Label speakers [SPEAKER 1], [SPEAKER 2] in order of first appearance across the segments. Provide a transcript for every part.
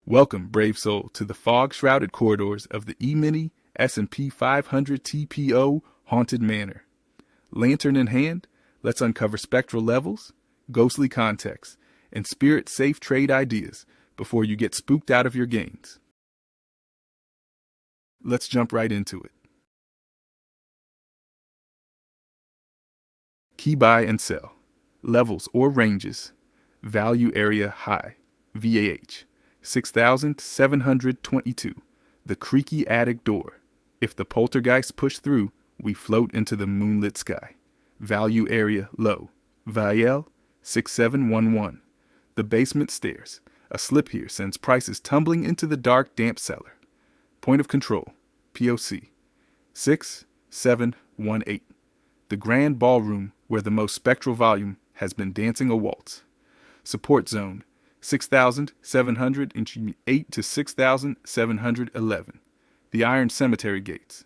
[SPEAKER 1] Welcome, brave soul, to the fog-shrouded corridors of the E-mini S&P 500 TPO Haunted Manor. Lantern in hand, let's uncover spectral levels, ghostly contexts, and spirit-safe trade ideas before you get spooked out of your gains. Let's jump right into it. Key buy and sell. Levels or ranges. Value area high. VAH. 6,722. The creaky attic door. If the poltergeist push through, we float into the moonlit sky. Value area low. VAL 6711. The basement stairs. A slip here sends prices tumbling into the dark, damp cellar. Point of control. POC 6718. The grand ballroom where the most spectral volume has been dancing a waltz. Support zone 6,708 to 6,711. The iron cemetery gates.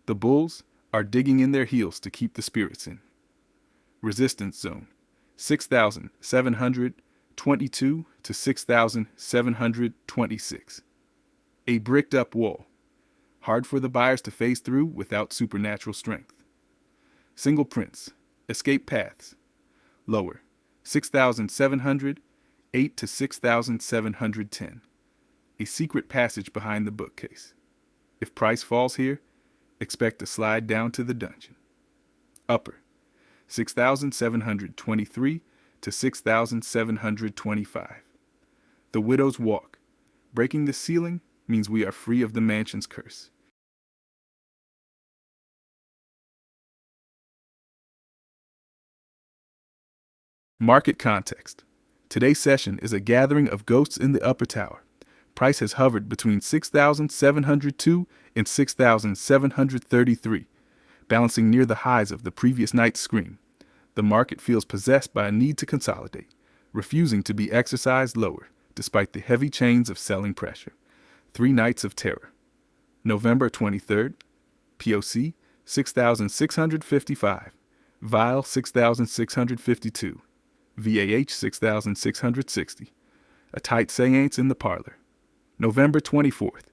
[SPEAKER 1] The bulls are digging in their heels to keep the spirits in. Resistance zone 6,722 to 6,726. A bricked up wall. Hard for the buyers to phase through without supernatural strength. Single prints. Escape paths. Lower 6,708 to 6,710. A secret passage behind the bookcase. If price falls here, expect to slide down to the dungeon. Upper 6,723 to 6,725. The Widow's Walk. Breaking the ceiling means we are free of the mansion's curse. Market context. Today's session is a gathering of ghosts in the upper tower. Price has hovered between 6,702 and 6,733, balancing near the highs of the previous night's scream. The market feels possessed by a need to consolidate, refusing to be exercised lower, despite the heavy chains of selling pressure. 3 nights of terror. November 23rd, POC 6,655, VIAL 6,652. VAH 6,660. A tight seance in the parlor. November 24th.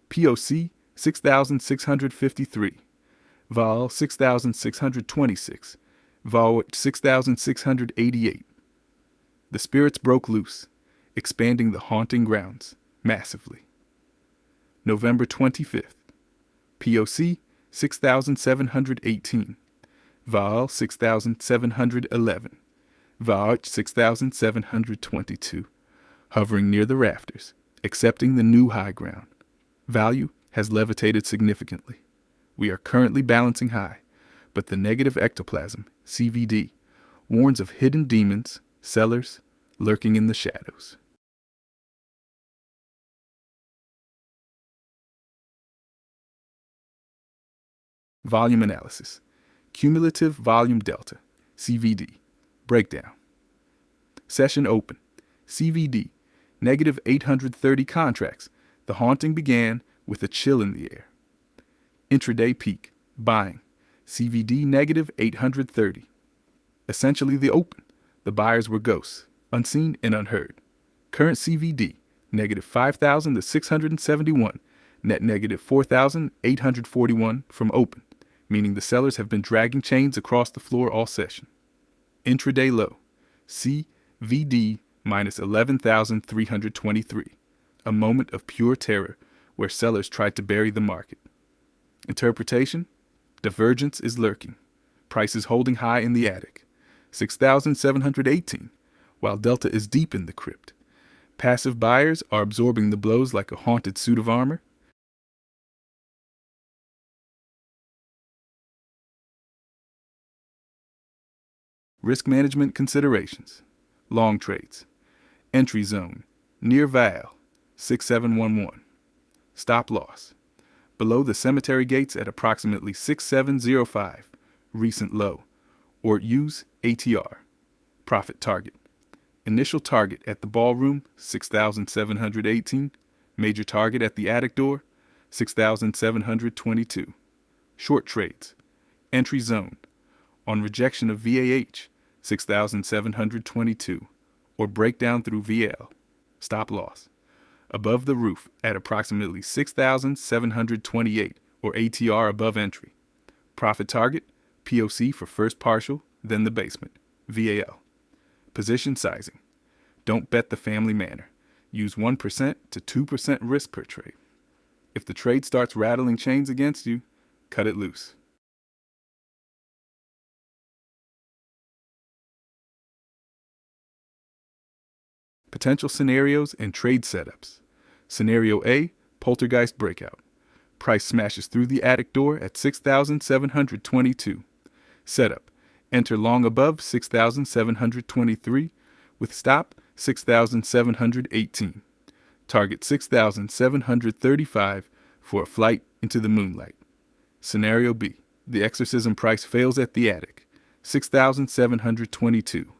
[SPEAKER 1] POC 6,653. VAL 6,626. VAL 6,688. The spirits broke loose, expanding the haunting grounds massively. November 25th. POC 6,718. VAL 6,711. VAH 6,722, hovering near the rafters, accepting the new high ground. Value has levitated significantly. We are currently balancing high, but the negative ectoplasm, CVD, warns of hidden demons, sellers, lurking in the shadows. Volume analysis. Cumulative volume delta, CVD. Breakdown. Session open. CVD. Negative 830 contracts. The haunting began with a chill in the air. Intraday peak. Buying. CVD negative 830. Essentially the open. The buyers were ghosts, unseen and unheard. Current CVD. Negative 5,671. Net negative 4,841 from open, meaning the sellers have been dragging chains across the floor all session. Intraday low, CVD minus 11,323, a moment of pure terror where sellers tried to bury the market. Interpretation, divergence is lurking, prices holding high in the attic, 6,718, while delta is deep in the crypt. Passive buyers are absorbing the blows like a haunted suit of armor. Risk management considerations. Long trades. Entry zone. Near VAL. 6711. Stop loss. Below the cemetery gates at approximately 6705. Recent low. Or use ATR. Profit target. Initial target at the ballroom, 6,718. Major target at the attic door, 6,722. Short trades. Entry zone. On rejection of VAH, 6,722, or breakdown through VL. Stop loss. above the roof at approximately 6,728 or ATR above entry. Profit target, POC for first partial, then the basement, VAL. Position sizing. Don't bet the family manner. Use 1% to 2% risk per trade. If the trade starts rattling chains against you, cut it loose. Potential scenarios and trade setups. Scenario A, poltergeist breakout. Price smashes through the attic door at 6,722. Setup, enter long above 6,723 with stop 6,718. Target 6,735 for a flight into the moonlight. Scenario B, the exorcism price fails at the attic, 6,722,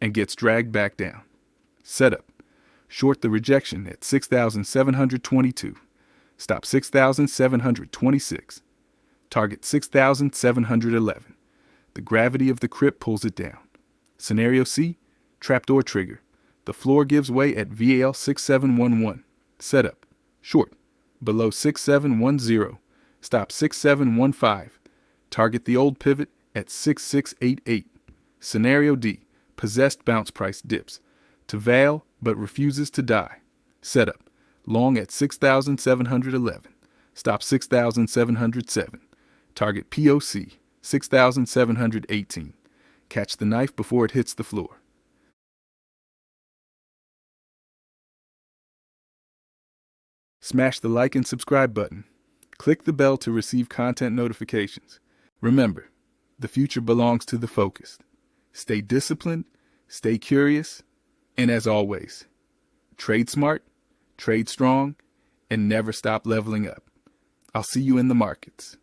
[SPEAKER 1] and gets dragged back down. Setup, short the rejection at 6,722. Stop 6,726. Target 6,711. The gravity of the crypt pulls it down. Scenario C, trapdoor trigger. The floor gives way at VAL 6711. Setup, short, below 6710. Stop 6715. Target the old pivot at 6688. Scenario D, possessed bounce price dips to VAL but refuses to die. Setup, long at 6,711. Stop 6,707. Target POC, 6,718. Catch the knife before it hits the floor. Smash the like and subscribe button. Click the bell to receive content notifications. Remember, the future belongs to the focused. Stay disciplined, stay curious, and as always, trade smart, trade strong, and never stop leveling up. I'll see you in the markets.